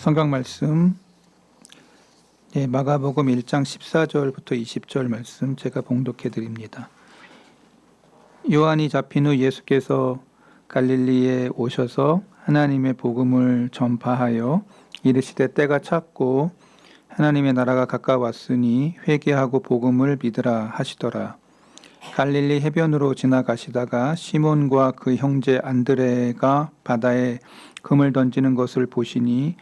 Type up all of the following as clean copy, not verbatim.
성경 말씀 마가복음 1장 14절부터 20절 말씀 제가 봉독해 드립니다. 요한이 잡힌 후 예수께서 갈릴리에 오셔서 하나님의 복음을 전파하여 이르시되 때가 찼고 하나님의 나라가 가까웠으니 회개하고 복음을 믿으라 하시더라. 갈릴리 해변으로 지나가시다가 시몬과 그 형제 안드레가 바다에 금을 던지는 것을 보시니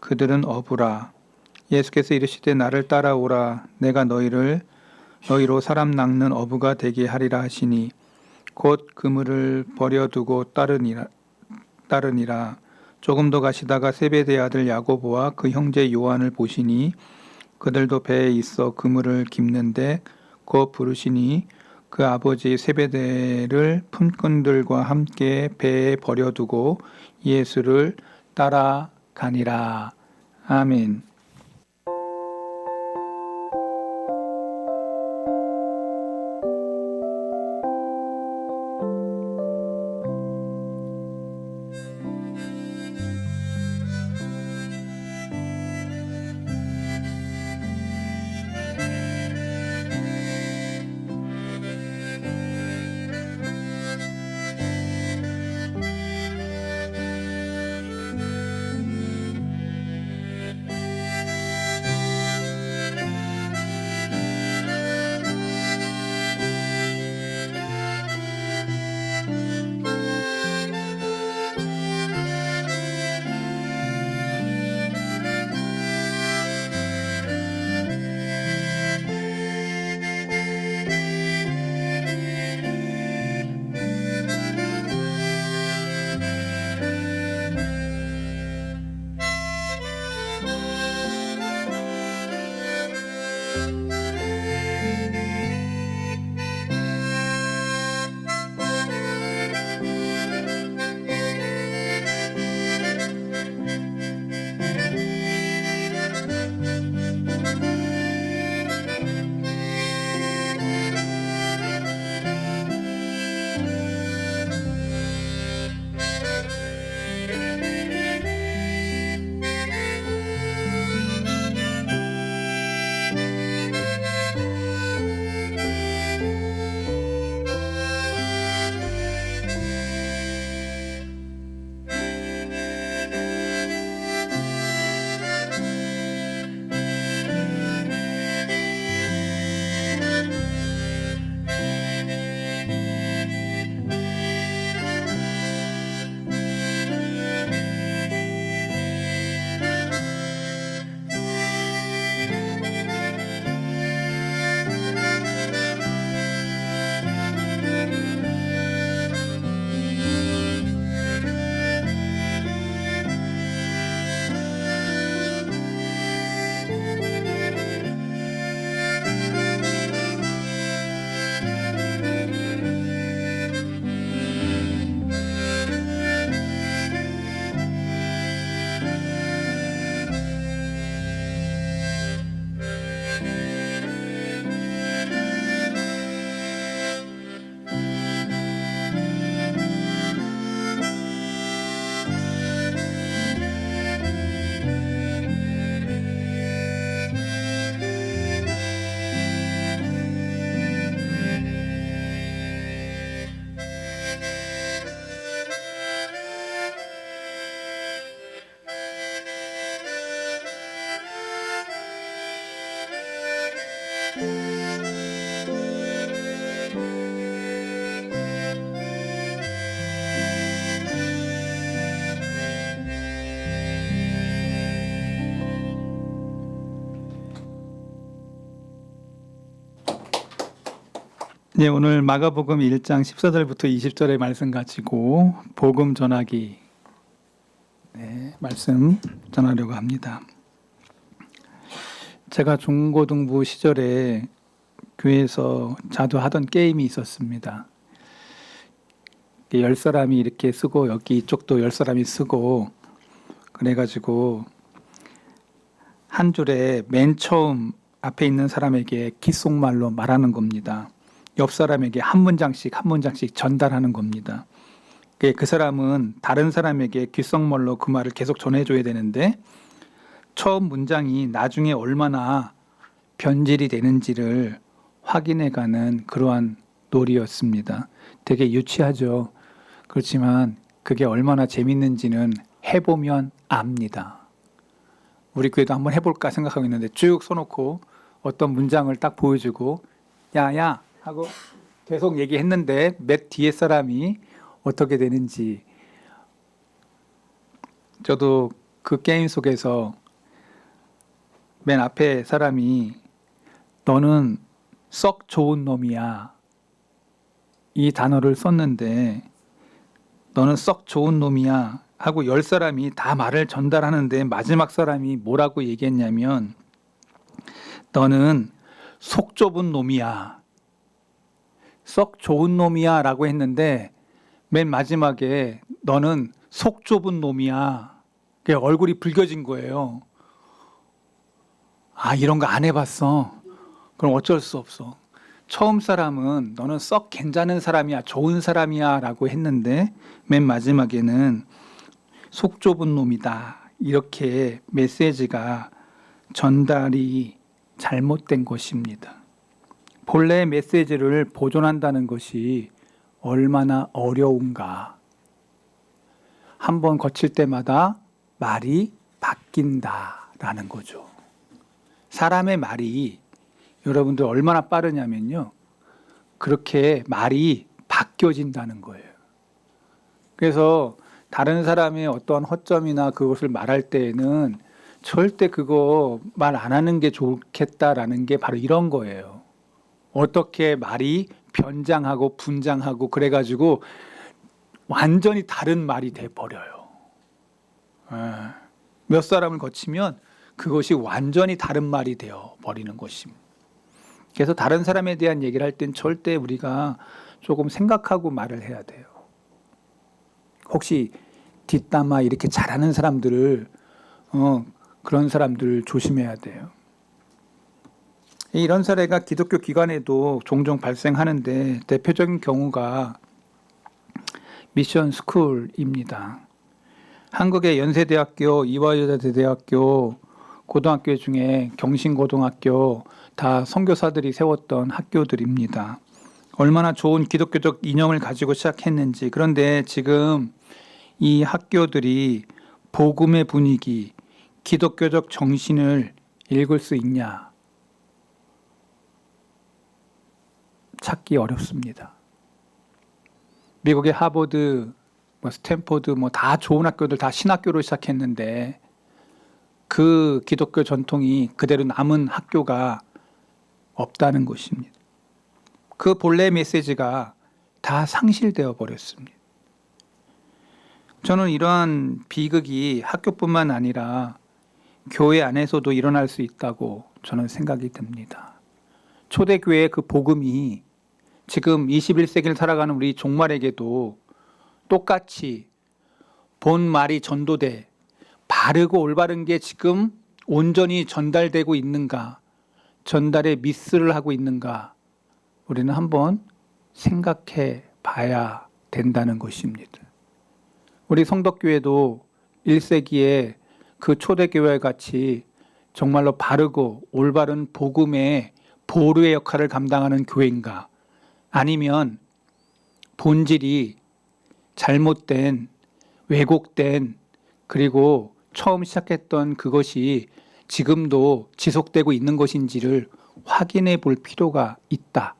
그들은 어부라. 예수께서 이르시되 나를 따라오라. 내가 너희로 사람 낚는 어부가 되게 하리라 하시니 곧 그물을 버려두고 따르니라. 조금 더 가시다가 세베대 아들 야고보와 그 형제 요한을 보시니 그들도 배에 있어 그물을 깁는데 곧 부르시니 그 아버지 세베대를 품꾼들과 함께 배에 버려두고 예수를 따라가니라. 아멘. 오늘 마가복음 1장 14절부터 20절의 말씀 가지고 복음 전하기 말씀 전하려고 합니다. 제가 중고등부 시절에 교회에서 자주 하던 게임이 있었습니다. 10사람이 이렇게 쓰고 여기 이쪽도 10사람이 쓰고 그래가지고 한 줄에 맨 처음 앞에 있는 사람에게 귓속말로 말하는 겁니다. 옆 사람에게 한 문장씩 전달하는 겁니다. 그 사람은 다른 사람에게 귓속말로 그 말을 계속 전해줘야 되는데 처음 문장이 나중에 얼마나 변질이 되는지를 확인해가는 그러한 놀이였습니다. 되게 유치하죠. 그렇지만 그게 얼마나 재밌는지는 해보면 압니다. 우리 교회도 한번 해볼까 생각하고 있는데 쭉 써놓고 어떤 문장을 딱 보여주고 야야 하고 계속 얘기했는데 몇 뒤에 사람이 어떻게 되는지, 저도 그 게임 속에서 맨 앞에 사람이 너는 썩 좋은 놈이야 이 단어를 썼는데, 너는 썩 좋은 놈이야 하고 10사람이 다 말을 전달하는데 마지막 사람이 뭐라고 얘기했냐면 너는 속 좁은 놈이야, 썩 좋은 놈이야 라고 했는데 맨 마지막에 너는 속 좁은 놈이야, 그 얼굴이 붉어진 거예요. 아, 이런 거 안 해봤어. 그럼 어쩔 수 없어. 처음 사람은 너는 썩 괜찮은 사람이야, 좋은 사람이야 라고 했는데 맨 마지막에는 속 좁은 놈이다, 이렇게 메시지가 전달이 잘못된 것입니다. 본래의 메시지를 보존한다는 것이 얼마나 어려운가. 한번 거칠 때마다 말이 바뀐다라는 거죠. 사람의 말이 여러분들 얼마나 빠르냐면요, 그렇게 말이 바뀌어진다는 거예요. 그래서 다른 사람의 어떠한 허점이나 그것을 말할 때에는 절대 그거 말 안 하는 게 좋겠다라는 게 바로 이런 거예요. 어떻게 말이 변장하고 분장하고 그래가지고 완전히 다른 말이 돼버려요. 몇 사람을 거치면 그것이 완전히 다른 말이 되어버리는 것입니다. 그래서 다른 사람에 대한 얘기를 할 땐 절대 우리가 조금 생각하고 말을 해야 돼요. 혹시 뒷담화 이렇게 잘하는 사람들을 그런 사람들 조심해야 돼요. 이런 사례가 기독교 기관에도 종종 발생하는데 대표적인 경우가 미션 스쿨입니다. 한국의 연세대학교, 이화여자대학교, 고등학교 중에 경신고등학교 다 선교사들이 세웠던 학교들입니다. 얼마나 좋은 기독교적 이념을 가지고 시작했는지. 그런데 지금 이 학교들이 복음의 분위기, 기독교적 정신을 읽을 수 있냐? 찾기 어렵습니다. 미국의 하버드, 스탠포드 다 좋은 학교들 다 신학교로 시작했는데 그 기독교 전통이 그대로 남은 학교가 없다는 것입니다. 그 본래 메시지가 다 상실되어 버렸습니다. 저는 이러한 비극이 학교뿐만 아니라 교회 안에서도 일어날 수 있다고 저는 생각이 듭니다. 초대교회의 그 복음이 지금 21세기를 살아가는 우리 종말에게도 똑같이 본 말이 전도돼 바르고 올바른 게 지금 온전히 전달되고 있는가, 전달에 미스를 하고 있는가, 우리는 한번 생각해 봐야 된다는 것입니다. 우리 성덕교회도 1세기에 그 초대교회 같이 정말로 바르고 올바른 복음의 보루의 역할을 감당하는 교회인가, 아니면 본질이 잘못된, 왜곡된, 그리고 처음 시작했던 그것이 지금도 지속되고 있는 것인지를 확인해 볼 필요가 있다,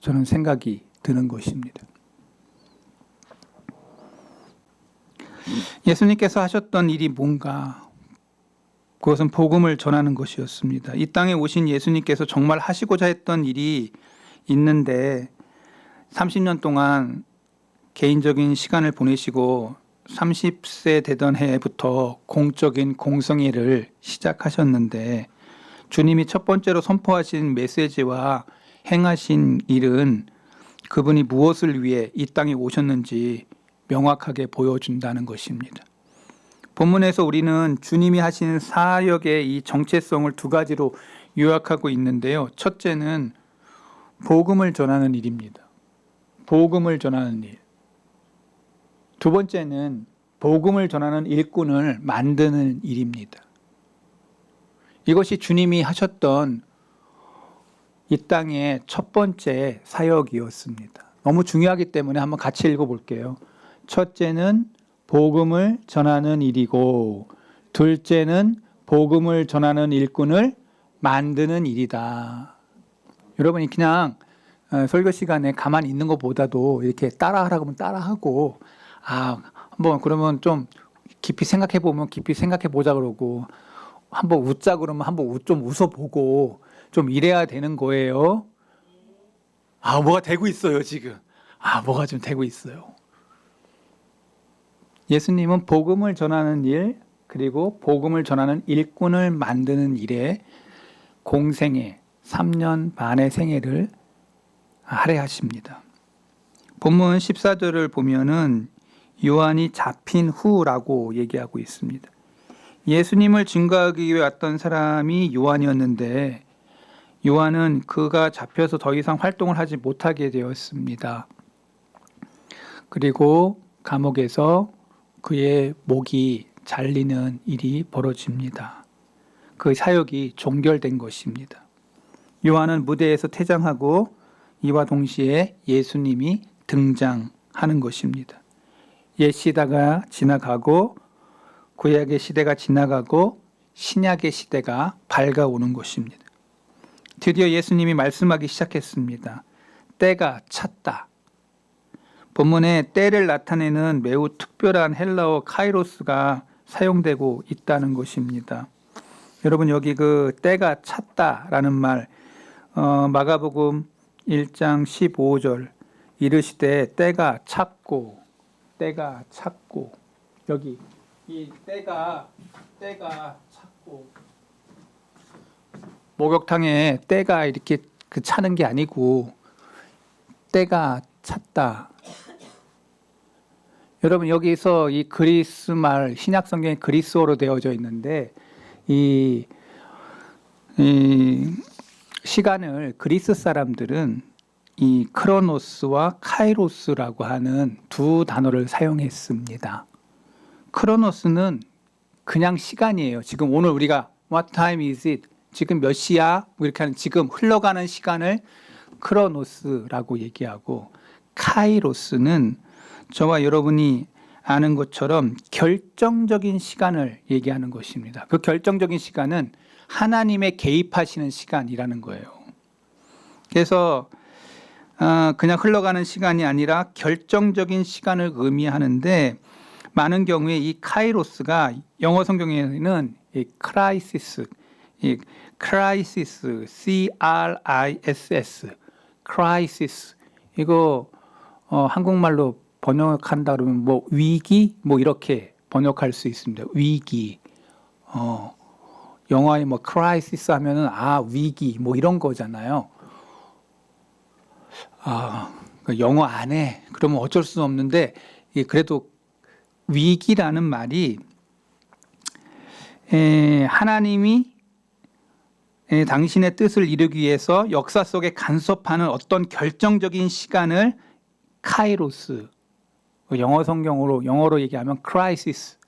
저는 생각이 드는 것입니다. 예수님께서 하셨던 일이 뭔가? 그것은 복음을 전하는 것이었습니다. 이 땅에 오신 예수님께서 정말 하시고자 했던 일이 있는데 30년 동안 개인적인 시간을 보내시고 30세 되던 해부터 공적인 공성회를 시작하셨는데, 주님이 첫 번째로 선포하신 메시지와 행하신 일은 그분이 무엇을 위해 이 땅에 오셨는지 명확하게 보여준다는 것입니다. 본문에서 우리는 주님이 하신 사역의 이 정체성을 두 가지로 요약하고 있는데요. 첫째는 복음을 전하는 일입니다. 복음을 전하는 일. 두 번째는 복음을 전하는 일꾼을 만드는 일입니다. 이것이 주님이 하셨던 이 땅의 첫 번째 사역이었습니다. 너무 중요하기 때문에 한번 같이 읽어볼게요. 첫째는 복음을 전하는 일이고, 둘째는 복음을 전하는 일꾼을 만드는 일이다. 여러분이 그냥 설교 시간에 가만히 있는 것보다도 이렇게 따라하라고 하면 따라하고, 한번 그러면 좀 깊이 생각해 보면 깊이 생각해 보자 그러고, 한번 웃자 그러면 한번 좀 웃어보고, 좀 이래야 되는 거예요. 뭐가 되고 있어요, 지금. 뭐가 좀 되고 있어요. 예수님은 복음을 전하는 일, 그리고 복음을 전하는 일꾼을 만드는 일에 공생애 3년 반의 생애를 할애하십니다. 본문 14절을 보면은 요한이 잡힌 후라고 얘기하고 있습니다. 예수님을 증거하기 위해 왔던 사람이 요한이었는데, 요한은 그가 잡혀서 더 이상 활동을 하지 못하게 되었습니다. 그리고 감옥에서 그의 목이 잘리는 일이 벌어집니다. 그 사역이 종결된 것입니다. 요한은 무대에서 퇴장하고 이와 동시에 예수님이 등장하는 것입니다. 옛 시대가 지나가고 구약의 시대가 지나가고 신약의 시대가 밝아오는 것입니다. 드디어 예수님이 말씀하기 시작했습니다. 때가 찼다. 본문에 때를 나타내는 매우 특별한 헬라어 카이로스가 사용되고 있다는 것입니다. 여러분, 여기 그 때가 찼다라는 말, 마가복음 1장 15절, 이르시되 때가 찼고, 여기 이 때가 찼고, 목욕탕에 때가 이렇게 차는 게 아니고 때가 찼다. 여러분, 여기서 이 그리스 말, 신약 성경에 그리스어로 되어져 있는데, 이 시간을 그리스 사람들은 이 크로노스와 카이로스라고 하는 두 단어를 사용했습니다. 크로노스는 그냥 시간이에요. 지금 오늘 우리가 What time is it? 지금 몇 시야? 이렇게 하는 지금 흘러가는 시간을 크로노스라고 얘기하고, 카이로스는 저와 여러분이 아는 것처럼 결정적인 시간을 얘기하는 것입니다. 그 결정적인 시간은 하나님의 개입하시는 시간이라는 거예요. 그래서 그냥 흘러가는 시간이 아니라 결정적인 시간을 의미하는데, 많은 경우에 이 카이로스가 영어 성경에는 이 크라이시스, C-R-I-S-S, 크라이시스, 이거 한국말로 번역한다 그러면 뭐 위기, 뭐 이렇게 번역할 수 있습니다. 위기. 영어에 뭐 크라이시스 하면은 위기 뭐 이런 거잖아요. 영어 안 해. 그러면 어쩔 수 없는데, 그래도 위기라는 말이 하나님이 당신의 뜻을 이루기 위해서 역사 속에 간섭하는 어떤 결정적인 시간을 카이로스, 영어 성경으로 영어로 얘기하면 crisis,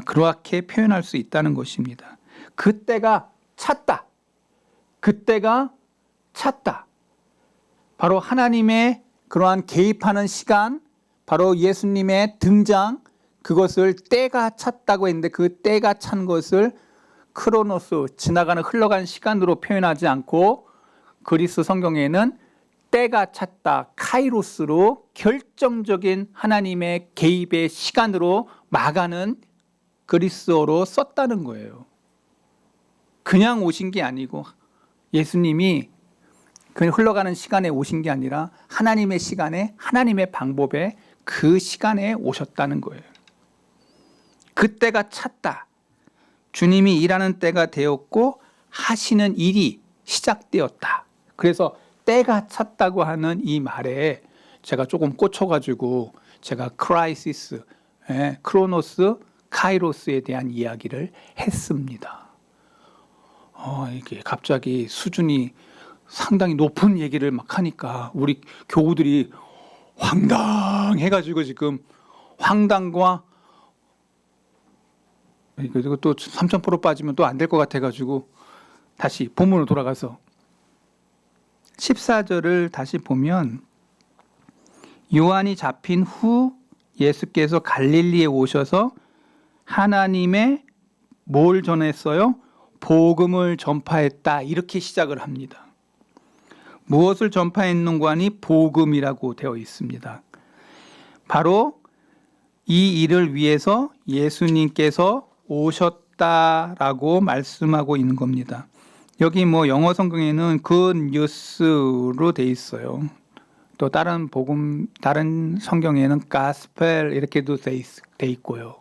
그렇게 표현할 수 있다는 것입니다. 그때가 찼다. 그때가 찼다. 바로 하나님의 그러한 개입하는 시간, 바로 예수님의 등장, 그것을 때가 찼다고 했는데, 그 때가 찬 것을 크로노스, 지나가는 흘러간 시간으로 표현하지 않고 그리스 성경에는 때가 찼다, 카이로스로 결정적인 하나님의 개입의 시간으로 마가는 그리스어로 썼다는 거예요. 그냥 오신 게 아니고, 예수님이 그냥 흘러가는 시간에 오신 게 아니라 하나님의 시간에, 하나님의 방법에 그 시간에 오셨다는 거예요. 그때가 찼다. 주님이 일하는 때가 되었고 하시는 일이 시작되었다. 그래서 때가 찼다고 하는 이 말에 제가 조금 꽂혀가지고 제가 크라이시스, 크로노스, 카이로스에 대한 이야기를 했습니다. 이게 갑자기 수준이 상당히 높은 얘기를 막 하니까 우리 교우들이 황당해가지고 지금 황당과 그리고 또 3000% 빠지면 또 안 될 것 같아가지고 다시 본문으로 돌아가서 14절을 다시 보면 요한이 잡힌 후 예수께서 갈릴리에 오셔서 하나님의 뭘 전했어요? 복음을 전파했다. 이렇게 시작을 합니다. 무엇을 전파했는고 하니 복음이라고 되어 있습니다. 바로 이 일을 위해서 예수님께서 오셨다라고 말씀하고 있는 겁니다. 여기 뭐 영어 성경에는 good news로 돼 있어요. 또 다른 복음, 다른 성경에는 gospel 이렇게도 돼 있고요.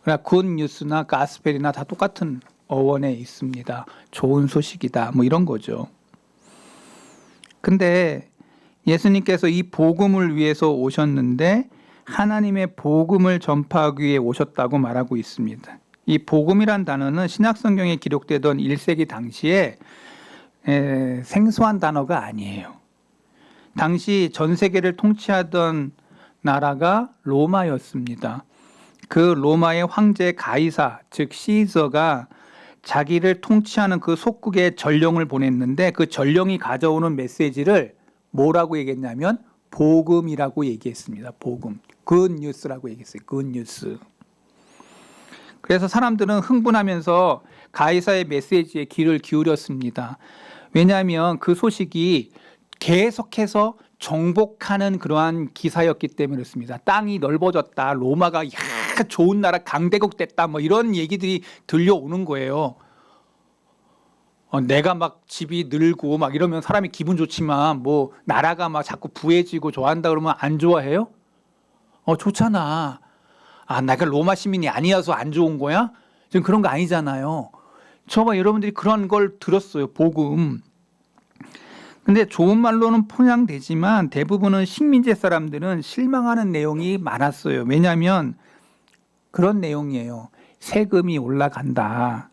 그러나 good news나 gospel이나 다 똑같은 어원에 있습니다. 좋은 소식이다, 뭐 이런 거죠. 근데 예수님께서 이 복음을 위해서 오셨는데 하나님의 복음을 전파하기 위해 오셨다고 말하고 있습니다. 이 복음이란 단어는 신약성경에 기록되던 1세기 당시에 생소한 단어가 아니에요. 당시 전 세계를 통치하던 나라가 로마였습니다. 그 로마의 황제 가이사, 즉 시저가 자기를 통치하는 그 속국에 전령을 보냈는데 그 전령이 가져오는 메시지를 뭐라고 얘기했냐면 복음이라고 얘기했습니다. 복음. good news라고 얘기했어요. good news. 그래서 사람들은 흥분하면서 가이사의 메시지에 귀를 기울였습니다. 왜냐하면 그 소식이 계속해서 정복하는 그러한 기사였기 때문에 그렇습니다. 땅이 넓어졌다. 로마가 좋은 나라 강대국 됐다. 뭐 이런 얘기들이 들려오는 거예요. 내가 막 집이 늘고 막 이러면 사람이 기분 좋지만 뭐 나라가 막 자꾸 부해지고 좋아한다 그러면 안 좋아해요? 좋잖아. 내가 로마 시민이 아니어서 안 좋은 거야? 지금 그런 거 아니잖아요. 저봐 여러분들이 그런 걸 들었어요. 복음. 근데 좋은 말로는 포장되지만 대부분은 식민지 사람들은 실망하는 내용이 많았어요. 왜냐하면 그런 내용이에요. 세금이 올라간다.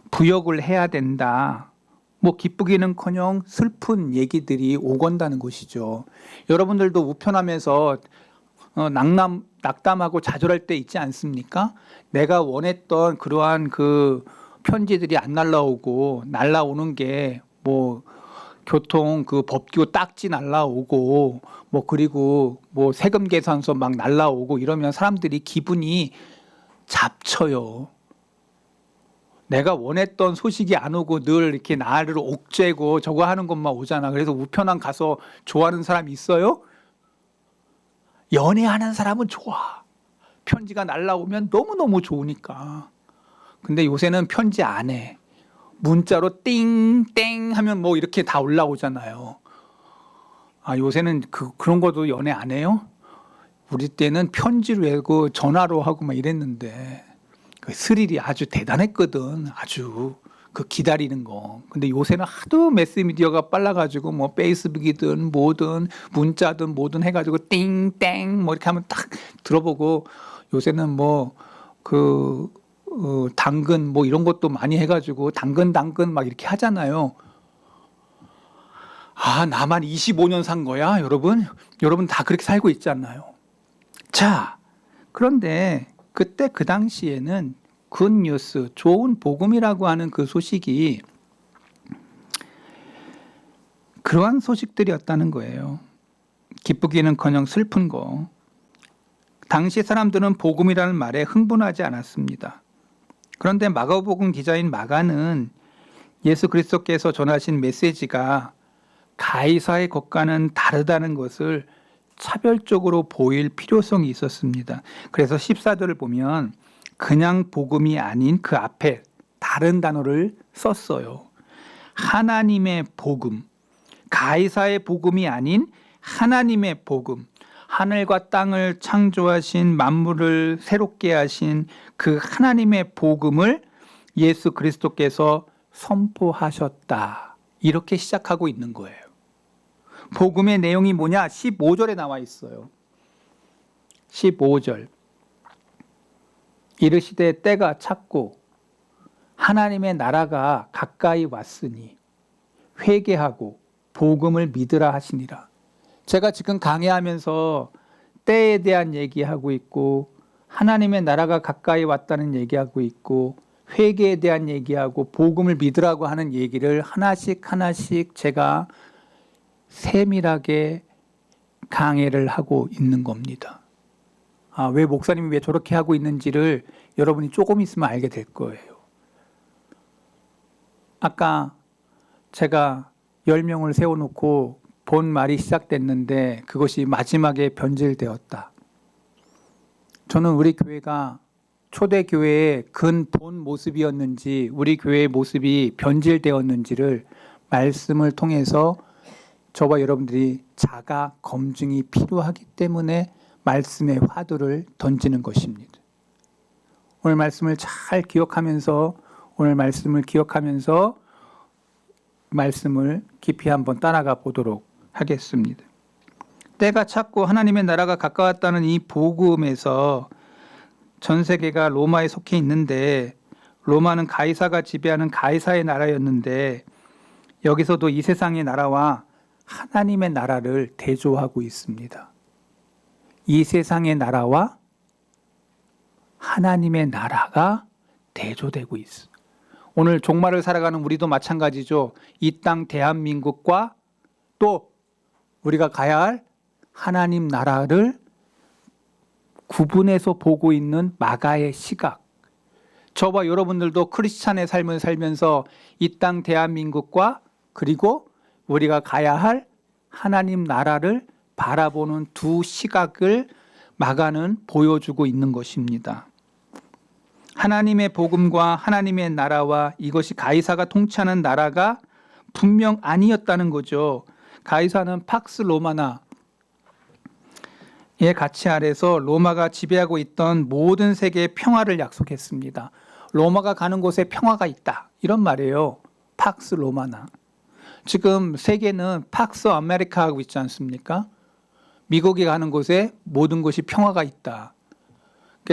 부역을 해야 된다. 뭐 기쁘기는커녕 슬픈 얘기들이 오건다는 것이죠. 여러분들도 우편하면서 낙담하고 좌절할 때 있지 않습니까? 내가 원했던 그러한 그 편지들이 안 날라오고 날라오는 게 뭐 교통 그 법규 딱지 날라오고 뭐 그리고 뭐 세금 계산서 막 날라오고 이러면 사람들이 기분이 잡쳐요. 내가 원했던 소식이 안 오고 늘 이렇게 나를 옥죄고 저거 하는 것만 오잖아. 그래서 우편함 가서 좋아하는 사람 있어요? 연애하는 사람은 좋아. 편지가 날라오면 너무너무 좋으니까. 근데 요새는 편지 안 해. 문자로 띵땡 하면 뭐 이렇게 다 올라오잖아요. 요새는 그런 것도 연애 안 해요? 우리 때는 편지로 하고 전화로 하고 막 이랬는데 그 스릴이 아주 대단했거든. 아주 그 기다리는 거. 근데 요새는 하도 매스미디어가 빨라가지고 뭐 페이스북이든 뭐든 문자든 뭐든 해가지고 띵땡 뭐 이렇게 하면 딱 들어보고 요새는 뭐 당근 뭐 이런 것도 많이 해가지고 당근 막 이렇게 하잖아요. 나만 25년 산 거야, 여러분? 여러분 다 그렇게 살고 있잖아요. 자, 그런데 그때 그 당시에는 굿뉴스, 좋은 복음이라고 하는 그 소식이 그러한 소식들이었다는 거예요. 기쁘기는커녕 슬픈 거. 당시 사람들은 복음이라는 말에 흥분하지 않았습니다. 그런데 마가복음 기자인 마가는 예수 그리스도께서 전하신 메시지가 가이사의 것과는 다르다는 것을 차별적으로 보일 필요성이 있었습니다. 그래서 14절을 보면 그냥 복음이 아닌 그 앞에 다른 단어를 썼어요. 하나님의 복음, 가이사의 복음이 아닌 하나님의 복음, 하늘과 땅을 창조하신 만물을 새롭게 하신 그 하나님의 복음을 예수 그리스도께서 선포하셨다. 이렇게 시작하고 있는 거예요. 복음의 내용이 뭐냐? 15절에 나와 있어요. 15절. 이르시되 때가 찼고 하나님의 나라가 가까이 왔으니 회개하고 복음을 믿으라 하시니라. 제가 지금 강의하면서 때에 대한 얘기하고 있고 하나님의 나라가 가까이 왔다는 얘기하고 있고 회개에 대한 얘기하고 복음을 믿으라고 하는 얘기를 하나씩 하나씩 제가 세밀하게 강해를 하고 있는 겁니다. 왜 목사님이 왜 저렇게 하고 있는지를 여러분이 조금 있으면 알게 될 거예요. 아까 제가 10명을 세워놓고 본 말이 시작됐는데 그것이 마지막에 변질되었다. 저는 우리 교회가 초대교회의 본 모습이었는지 우리 교회의 모습이 변질되었는지를 말씀을 통해서 저와 여러분들이 자가 검증이 필요하기 때문에 말씀의 화두를 던지는 것입니다. 오늘 말씀을 잘 기억하면서 말씀을 깊이 한번 따라가 보도록 하겠습니다. 때가 찼고 하나님의 나라가 가까웠다는 이 복음에서 전 세계가 로마에 속해 있는데 로마는 가이사가 지배하는 가이사의 나라였는데 여기서도 이 세상의 나라와 하나님의 나라를 대조하고 있습니다. 이 세상의 나라와 하나님의 나라가 대조되고 있어. 오늘 종말을 살아가는 우리도 마찬가지죠. 이 땅 대한민국과 또 우리가 가야 할 하나님 나라를 구분해서 보고 있는 마가의 시각. 저와 여러분들도 크리스찬의 삶을 살면서 이 땅 대한민국과 그리고 우리가 가야 할 하나님 나라를 바라보는 두 시각을 마가는 보여주고 있는 것입니다. 하나님의 복음과 하나님의 나라와 이것이 가이사가 통치하는 나라가 분명 아니었다는 거죠. 가이사는 팍스 로마나의 가치 아래서 로마가 지배하고 있던 모든 세계의 평화를 약속했습니다. 로마가 가는 곳에 평화가 있다. 이런 말이에요. 팍스 로마나. 지금 세계는 팍스 아메리카 하고 있지 않습니까? 미국이 가는 곳에 모든 것이 평화가 있다.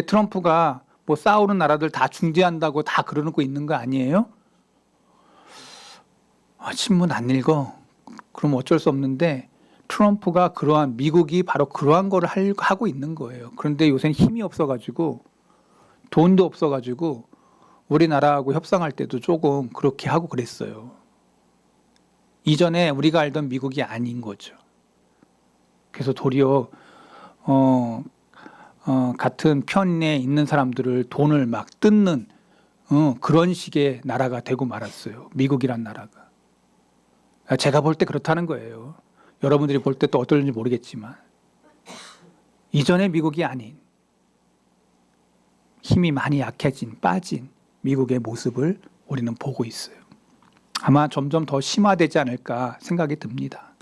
트럼프가 뭐 싸우는 나라들 다 중재한다고 다 그러고 있는 거 아니에요? 신문 안 읽어. 그럼 어쩔 수 없는데 트럼프가 미국이 바로 그러한 거를 하고 있는 거예요. 그런데 요새는 힘이 없어가지고 돈도 없어가지고 우리나라하고 협상할 때도 조금 그렇게 하고 그랬어요. 이전에 우리가 알던 미국이 아닌 거죠. 그래서 도리어 같은 편에 있는 사람들을 돈을 막 뜯는 그런 식의 나라가 되고 말았어요. 미국이란 나라가. 제가 볼 때 그렇다는 거예요. 여러분들이 볼 때 또 어떨지 모르겠지만 이전의 미국이 아닌 힘이 많이 약해진 빠진 미국의 모습을 우리는 보고 있어요. 아마 점점 더 심화되지 않을까 생각이 듭니다.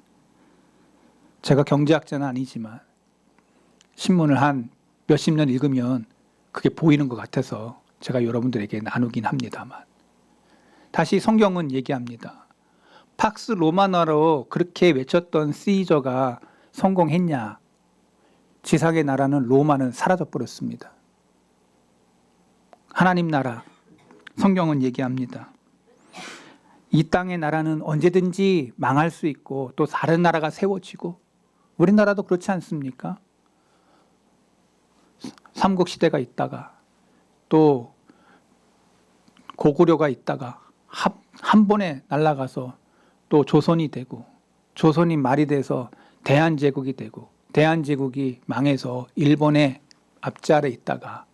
제가 경제학자는 아니지만 신문을 한 몇십 년 읽으면 그게 보이는 것 같아서 제가 여러분들에게 나누긴 합니다만 다시 성경은 얘기합니다. 팍스 로마나로 그렇게 외쳤던 시저가 성공했냐? 지상의 나라는 로마는 사라져버렸습니다. 하나님 나라, 성경은 얘기합니다. 이 땅의 나라는 언제든지 망할 수 있고 또 다른 나라가 세워지고 우리나라도 그렇지 않습니까? 삼국시대가 있다가 또 고구려가 있다가 한 번에 날아가서 또 조선이 되고 조선이 말이 돼서 대한제국이 되고 대한제국이 망해서 일본의 앞자리에 있다가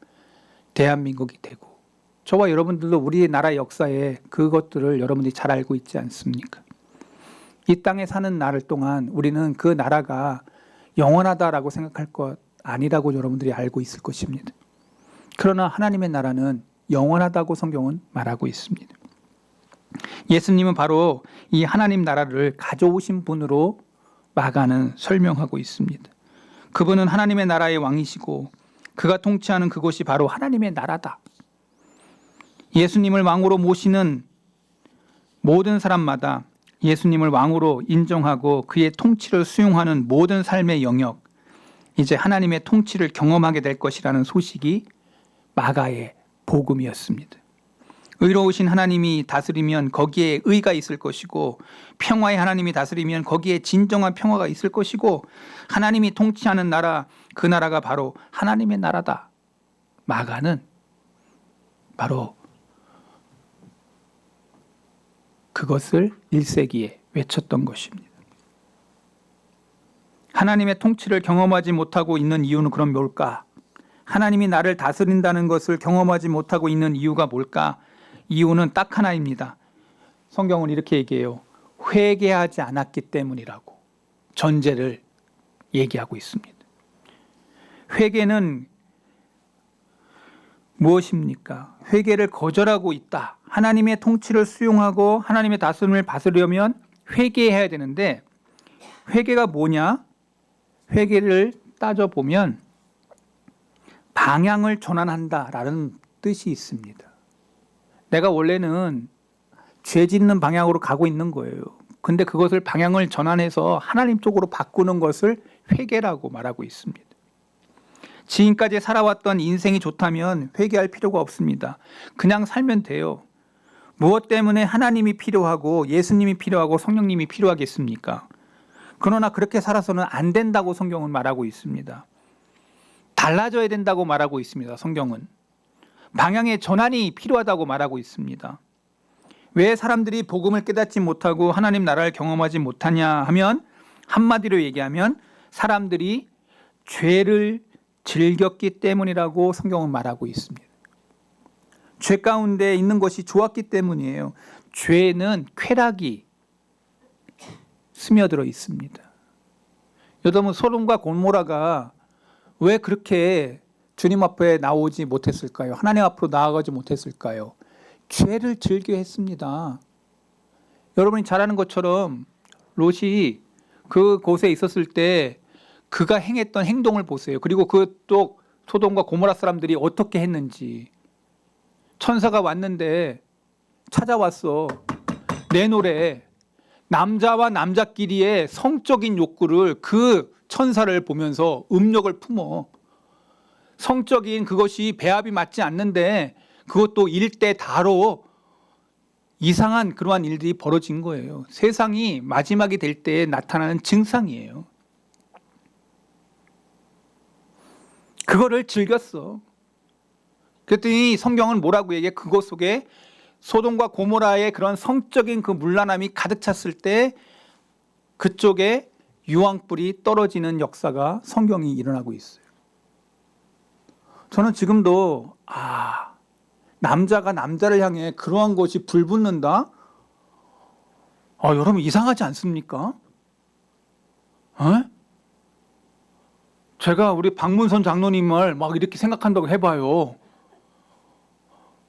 대한민국이 되고 저와 여러분들도 우리나라 역사에 그것들을 여러분들이 잘 알고 있지 않습니까? 이 땅에 사는 날 동안 우리는 그 나라가 영원하다라고 생각할 것 아니라고 여러분들이 알고 있을 것입니다. 그러나 하나님의 나라는 영원하다고 성경은 말하고 있습니다. 예수님은 바로 이 하나님 나라를 가져오신 분으로 마가는 설명하고 있습니다. 그분은 하나님의 나라의 왕이시고 그가 통치하는 그곳이 바로 하나님의 나라다. 예수님을 왕으로 모시는 모든 사람마다 예수님을 왕으로 인정하고 그의 통치를 수용하는 모든 삶의 영역, 이제 하나님의 통치를 경험하게 될 것이라는 소식이 마가의 복음이었습니다. 의로우신 하나님이 다스리면 거기에 의가 있을 것이고 평화의 하나님이 다스리면 거기에 진정한 평화가 있을 것이고 하나님이 통치하는 나라, 그 나라가 바로 하나님의 나라다. 마가는 바로 그것을 1세기에 외쳤던 것입니다. 하나님의 통치를 경험하지 못하고 있는 이유는 그럼 뭘까? 하나님이 나를 다스린다는 것을 경험하지 못하고 있는 이유가 뭘까? 이유는 딱 하나입니다. 성경은 이렇게 얘기해요. 회개하지 않았기 때문이라고 전제를 얘기하고 있습니다. 회개는 무엇입니까? 회개를 거절하고 있다. 하나님의 통치를 수용하고 하나님의 다스림을 받으려면 회개해야 되는데 회개가 뭐냐? 회개를 따져보면 방향을 전환한다라는 뜻이 있습니다. 내가 원래는 죄 짓는 방향으로 가고 있는 거예요. 근데 그것을 방향을 전환해서 하나님 쪽으로 바꾸는 것을 회개라고 말하고 있습니다. 지금까지 살아왔던 인생이 좋다면 회개할 필요가 없습니다. 그냥 살면 돼요. 무엇 때문에 하나님이 필요하고 예수님이 필요하고 성령님이 필요하겠습니까? 그러나 그렇게 살아서는 안 된다고 성경은 말하고 있습니다. 달라져야 된다고 말하고 있습니다. 성경은 방향의 전환이 필요하다고 말하고 있습니다. 왜 사람들이 복음을 깨닫지 못하고 하나님 나라를 경험하지 못하냐 하면 한마디로 얘기하면 사람들이 죄를 즐겼기 때문이라고 성경은 말하고 있습니다. 죄 가운데 있는 것이 좋았기 때문이에요. 죄는 쾌락이 스며들어 있습니다. 여러분, 소돔과 고모라가 왜 그렇게 주님 앞에 나오지 못했을까요? 하나님 앞으로 나아가지 못했을까요? 죄를 즐겨 했습니다. 여러분이 잘 아는 것처럼 롯이 그곳에 있었을 때 그가 행했던 행동을 보세요. 그리고 그또 소돔과 고모라 사람들이 어떻게 했는지. 천사가 왔는데 찾아왔어. 내노래. 남자와 남자끼리의 성적인 욕구를 그 천사를 보면서 음욕을 품어. 성적인 그것이 배합이 맞지 않는데 그것도 일대 다로 이상한 그러한 일들이 벌어진 거예요. 세상이 마지막이 될 때에 나타나는 증상이에요. 그거를 즐겼어. 그랬더니 성경은 뭐라고 얘기해? 그것 속에 소돔과 고모라의 그런 성적인 그 문란함이 가득 찼을 때 그쪽에 유황불이 떨어지는 역사가 성경이 일어나고 있어요. 저는 지금도 남자가 남자를 향해 그러한 것이 불붙는다? 여러분 이상하지 않습니까? 제가 우리 박문선 장로님을 막 이렇게 생각한다고 해봐요.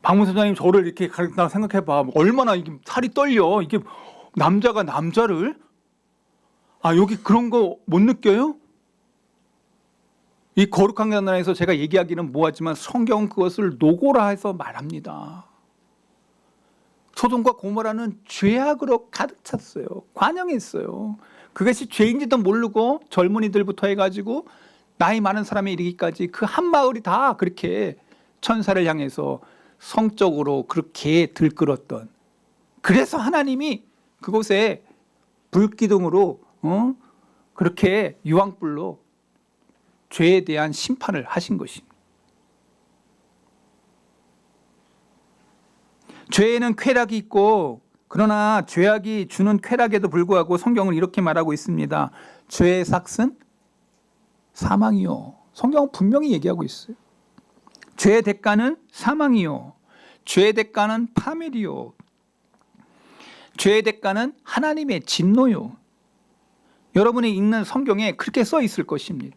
박문선 장님 저를 이렇게 가르친다고 생각해봐. 얼마나 이게 살이 떨려. 이게 남자가 남자를? 여기 그런 거 못 느껴요? 이 거룩한 나라에서 제가 얘기하기는 뭐하지만 성경은 그것을 노고라해서 말합니다. 소돔과 고모라는 죄악으로 가득 찼어요. 관영했어요. 그것이 죄인지도 모르고 젊은이들부터 해가지고 나이 많은 사람에 이르기까지 그 한 마을이 다 그렇게 천사를 향해서 성적으로 그렇게 들끓었던. 그래서 하나님이 그곳에 불기둥으로 그렇게 유황불로 죄에 대한 심판을 하신 것입니다. 죄에는 쾌락이 있고 그러나 죄악이 주는 쾌락에도 불구하고 성경은 이렇게 말하고 있습니다. 죄의 삭은 사망이요. 성경은 분명히 얘기하고 있어요. 죄의 대가는 사망이요. 죄의 대가는 파멸이요. 죄의 대가는 하나님의 진노요. 여러분이 읽는 성경에 그렇게 써 있을 것입니다.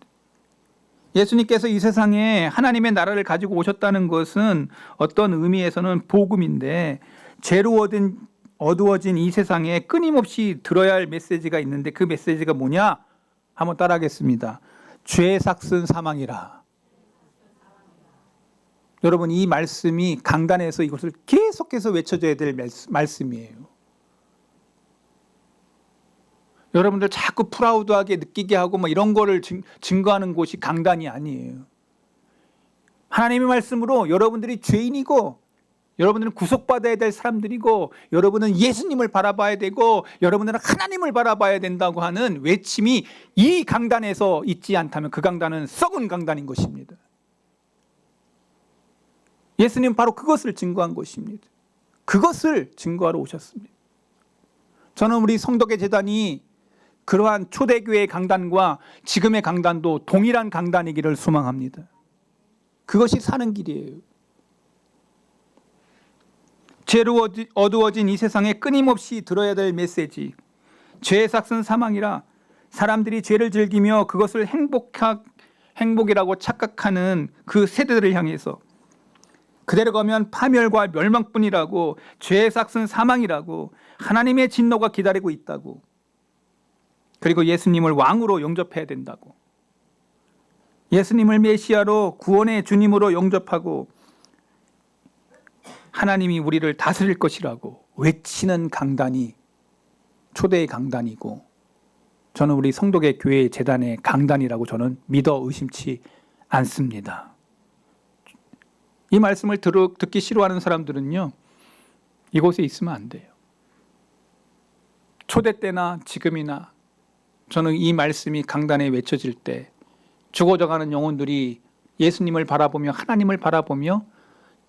예수님께서 이 세상에 하나님의 나라를 가지고 오셨다는 것은 어떤 의미에서는 복음인데 죄로 어두워진 이 세상에 끊임없이 들어야 할 메시지가 있는데 그 메시지가 뭐냐? 한번 따라하겠습니다. 죄의 삭은 사망이라. 여러분 이 말씀이 강단에서 이것을 계속해서 외쳐줘야 될 말씀이에요. 여러분들 자꾸 프라우드하게 느끼게 하고 이런 거를 증거하는 곳이 강단이 아니에요. 하나님의 말씀으로 여러분들이 죄인이고 여러분들은 구속받아야 될 사람들이고 여러분은 예수님을 바라봐야 되고 여러분들은 하나님을 바라봐야 된다고 하는 외침이 이 강단에서 있지 않다면 그 강단은 썩은 강단인 것입니다. 예수님 바로 그것을 증거한 것입니다. 그것을 증거하러 오셨습니다. 저는 우리 성덕의 재단이 그러한 초대교회의 강단과 지금의 강단도 동일한 강단이기를 소망합니다. 그것이 사는 길이에요. 죄로 어두워진 이 세상에 끊임없이 들어야 될 메시지, 죄의 삭은 사망이라 사람들이 죄를 즐기며 그것을 행복이라고 착각하는 그 세대들을 향해서 그대로 가면 파멸과 멸망뿐이라고, 죄의 삭은 사망이라고, 하나님의 진노가 기다리고 있다고, 그리고 예수님을 왕으로 영접해야 된다고, 예수님을 메시아로 구원의 주님으로 영접하고 하나님이 우리를 다스릴 것이라고 외치는 강단이 초대의 강단이고, 저는 우리 성도계 교회의 재단의 강단이라고 저는 믿어 의심치 않습니다. 이 말씀을 듣기 싫어하는 사람들은요, 이곳에 있으면 안 돼요. 초대 때나 지금이나 저는 이 말씀이 강단에 외쳐질 때 죽어져가는 영혼들이 예수님을 바라보며 하나님을 바라보며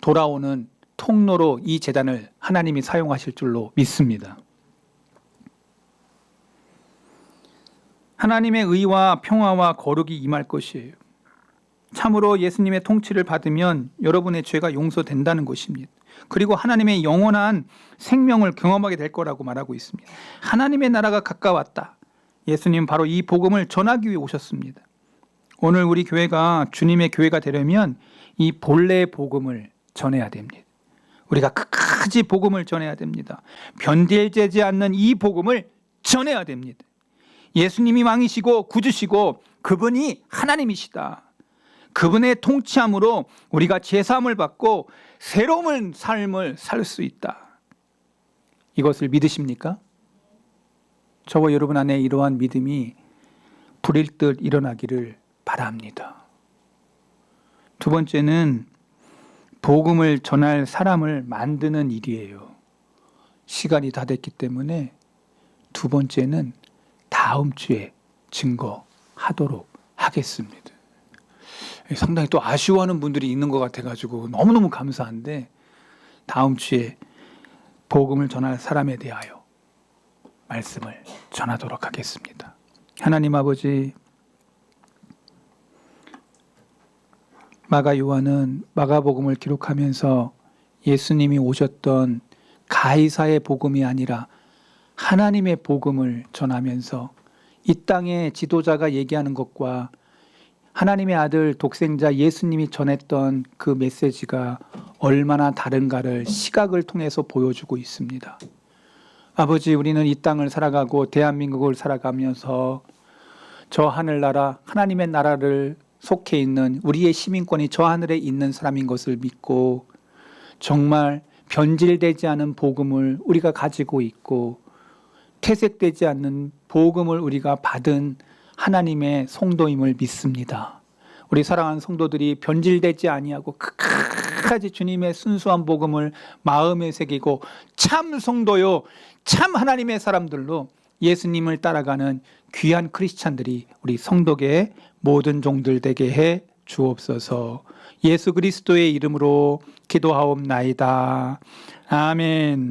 돌아오는 통로로 이 재단을 하나님이 사용하실 줄로 믿습니다. 하나님의 의와 평화와 거룩이 임할 것이에요. 참으로 예수님의 통치를 받으면 여러분의 죄가 용서된다는 것입니다. 그리고 하나님의 영원한 생명을 경험하게 될 거라고 말하고 있습니다. 하나님의 나라가 가까웠다. 예수님 바로 이 복음을 전하기 위해 오셨습니다. 오늘 우리 교회가 주님의 교회가 되려면 이 본래의 복음을 전해야 됩니다. 우리가 끝까지 복음을 전해야 됩니다. 변질되지 않는 이 복음을 전해야 됩니다. 예수님이 왕이시고 구주시고 그분이 하나님이시다. 그분의 통치함으로 우리가 제사함을 받고 새로운 삶을 살 수 있다. 이것을 믿으십니까? 저와 여러분 안에 이러한 믿음이 불일 듯 일어나기를 바랍니다. 두 번째는 복음을 전할 사람을 만드는 일이에요. 시간이 다 됐기 때문에 두 번째는 다음 주에 증거하도록 하겠습니다. 상당히 또 아쉬워하는 분들이 있는 것 같아가지고 너무너무 감사한데, 다음 주에 복음을 전할 사람에 대하여 말씀을 전하도록 하겠습니다. 하나님 아버지, 마가 요한은 마가복음을 기록하면서 예수님이 오셨던 가이사의 복음이 아니라 하나님의 복음을 전하면서 이 땅의 지도자가 얘기하는 것과 하나님의 아들 독생자 예수님이 전했던 그 메시지가 얼마나 다른가를 시각을 통해서 보여주고 있습니다. 아버지, 우리는 이 땅을 살아가고 대한민국을 살아가면서 저 하늘나라 하나님의 나라를 속해 있는 우리의 시민권이 저 하늘에 있는 사람인 것을 믿고 정말 변질되지 않은 복음을 우리가 가지고 있고 퇴색되지 않는 복음을 우리가 받은 하나님의 성도임을 믿습니다. 우리 사랑하는 성도들이 변질되지 아니하고 끝까지 주님의 순수한 복음을 마음에 새기고 참 성도요, 참 하나님의 사람들로 예수님을 따라가는 귀한 크리스찬들이 우리 성도계의 모든 종들 되게 해 주옵소서. 예수 그리스도의 이름으로 기도하옵나이다. 아멘.